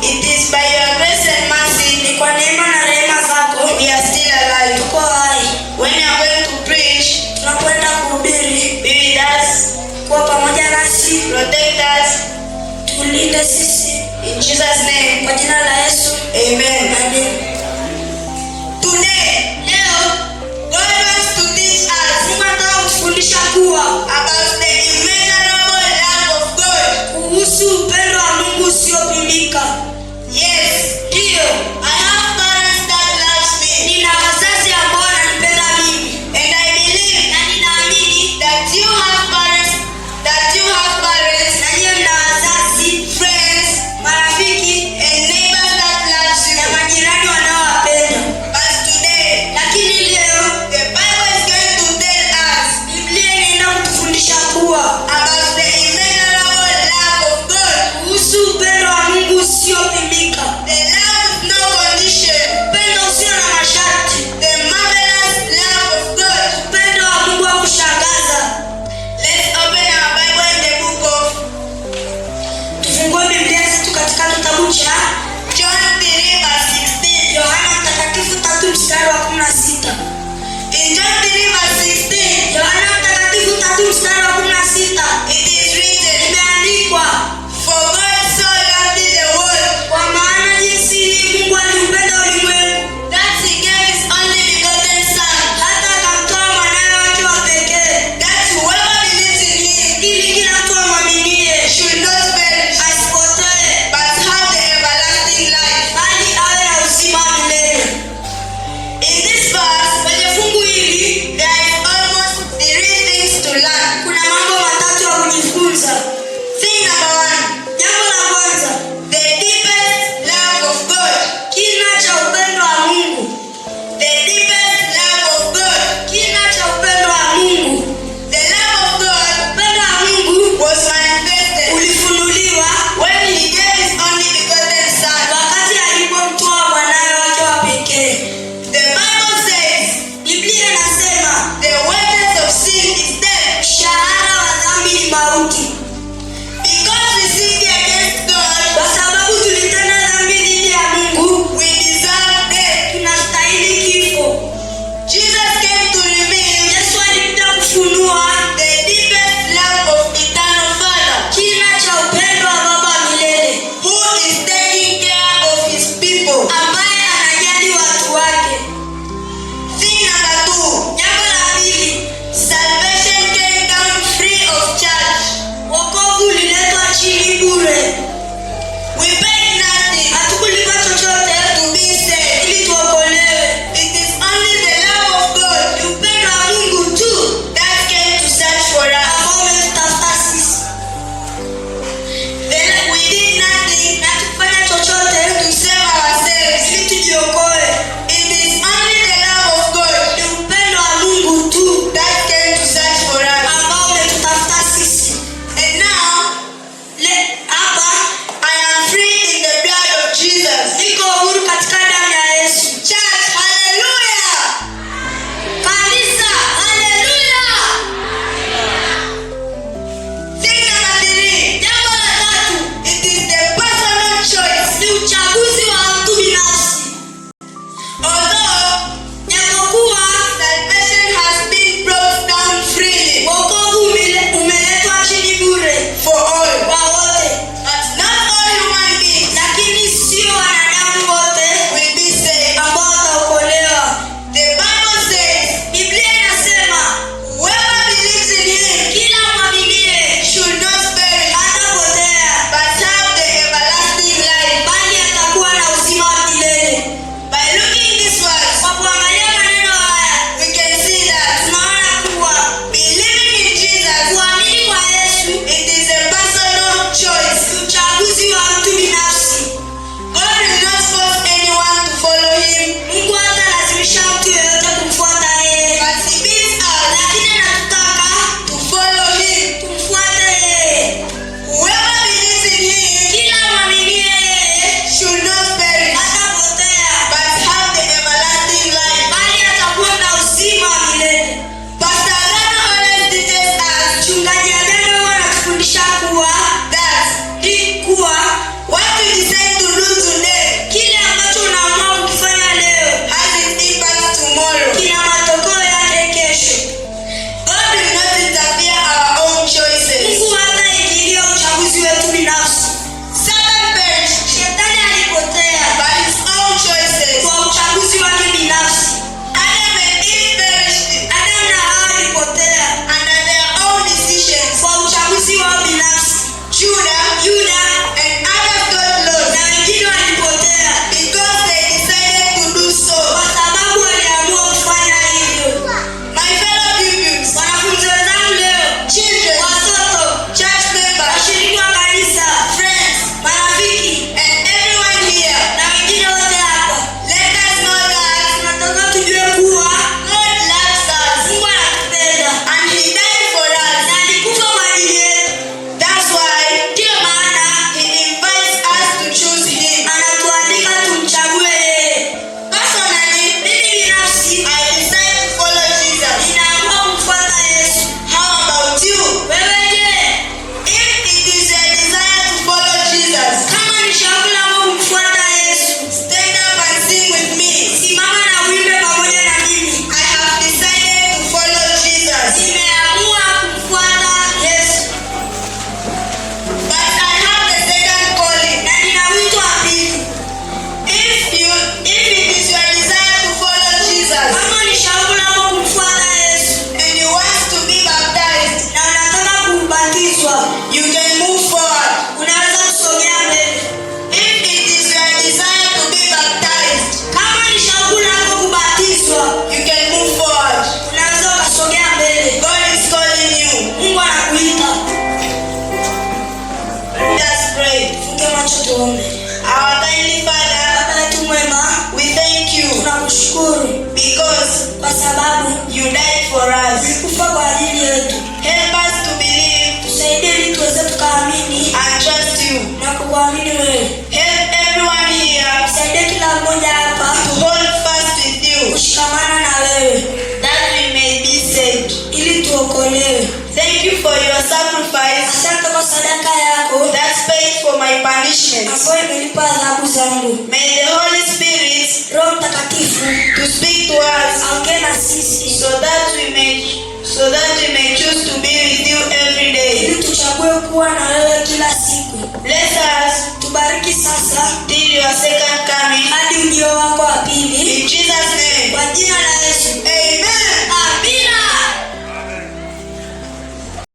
It is by your grace and mercy, ni kwa neema na rehema zako, we are still alive. tuko hai. When you are going to preach, Tunakwenda kuhubiri, be with us, kuwa pamoja nasi, protect us, tulinde sisi, in Jesus' name. kwa jina la Yesu. Amen. Amen. Today, Leo God wants to teach us Mungu anataka kufundisha kuwa about the immeasurable love of God. kuhusu upendo wa Mungu usiopimika. Yes, Ndio, I have parents that loves me, nina wazazi ambao wananipenda mimi, and I believe na ninaamini that you have parents, na nyie mna wazazi, friends, marafiki and neighbors that loves you. na majirani wanaowapenda. But today, Lakini leo the Bible is going to tell us Biblia inaenda kutufundisha kuwa about the immeasurable love of God. kuhusu upendo wa Mungu usiopimika, The love with no condition. upendo usio na masharti, The marvelous love of God. upendo wa Mungu wa kushangaza. Let's open our Bible in the book of Tufungue Biblia zetu katika kitabu cha John 3 verse 16. Yohana Mtakatifu 3:16. In John 3 verse 16, Yohana Mtakatifu 3:16. it is written, Imeandikwa, For God so loved the world, kwa maana jinsi hii Mungu aliupenda ulimwengu that he gave his only begotten Son, hata akamtoa mwanawe wake wa pekee, that whoever believes in him ili kila mtu amwaminie should not perish, asipotee, but have the everlasting life. bali awe na uzima wa milele. In this verse, Kwenye fungu hili there is almost 3 things to learn. kuna mambo matatu ya kujifunza. Thing number 1, Jambo la kwanza, the deepest love of God. kina cha upendo wa Mungu. The deepest love of God. Kina cha upendo wa Mungu. The love of God Upendo wa Mungu was manifested ulifunuliwa when he gave his only begotten Son. wakati alipomtoa mwanawe wake wa pekee. The Bible says Biblia inasema the wages of sin is death. mshahara wa dhambi ni mauti. Because we sinned against God, Kwa sababu tulitenda dhambi dhidi ya Mungu, we deserve death. tunastahili kifo. Jesus came to reveal Yesu alikuja kufunua the deepest love of eternal Father, kina cha upendo wa Baba milele, who is taking care of his people. ambaye anajali watu wake. Thing number 2, Jambo la pili, salvation came down free of charge. You died for us. Ulikufa kwa ajili yetu. Help us to believe. Tusaidie ili tuweze tukaamini And trust you. na kukuamini wewe. Help everyone here Tusaidie kila mmoja hapa to hold fast with you, kushikamana na wewe that we may be saved. ili tuokolewe. Thank you for your sacrifice Asante kwa sadaka yako that paid for my punishment. ambayo imelipa adhabu zangu. May the Holy Spirit Roho Mtakatifu to speak to us aongee na sisi so that we may choose to be with you every day. ili tuchague kuwa na wewe kila siku. Bless us Tubariki sasa till your second coming. hadi ujio wako wa pili.